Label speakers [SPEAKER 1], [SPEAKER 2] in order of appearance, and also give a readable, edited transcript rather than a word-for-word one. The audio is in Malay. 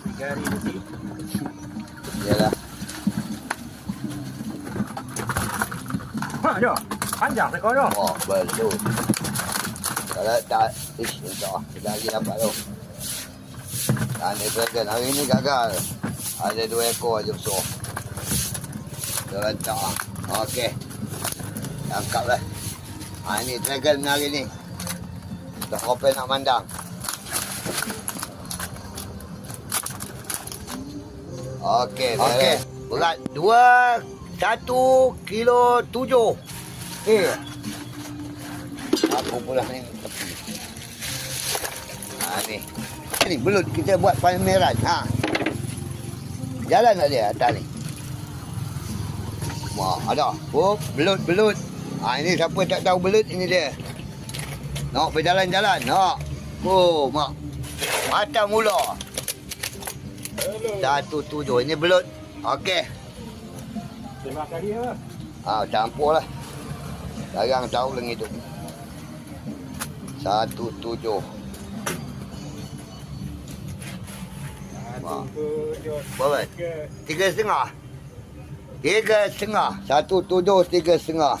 [SPEAKER 1] 3 hari lebih.
[SPEAKER 2] Yalah.
[SPEAKER 1] Ha, jom. Panjang sekor tu.
[SPEAKER 2] Oh, betul. Kalau tak, insyaAllah. Kita lagi dapat tu. Ini dragon. Hari ni gagal. Ada 2 ekor aja besar. Dia letak. Okey. Tangkap lah. Ini dragon hari ni. Dah open nak mandang. Okey. Okey. Berat 1 kilo 7. Aku pula ni tepi. Ni. Ni belut kita buat pameran. Jalan tak dia atas ni? Wah, ada. Oh, belut. Ini siapa tak tahu belut, ini dia. Nak berjalan-jalan. Nak. Oh, mak. Mata mula. 1.7. Ini belut. Okey.
[SPEAKER 1] Terima kasih.
[SPEAKER 2] Campur lah. Jarang tahu lagi tu. 1.7. Berapa? 3,5. 3,5. 1.7, 3,5.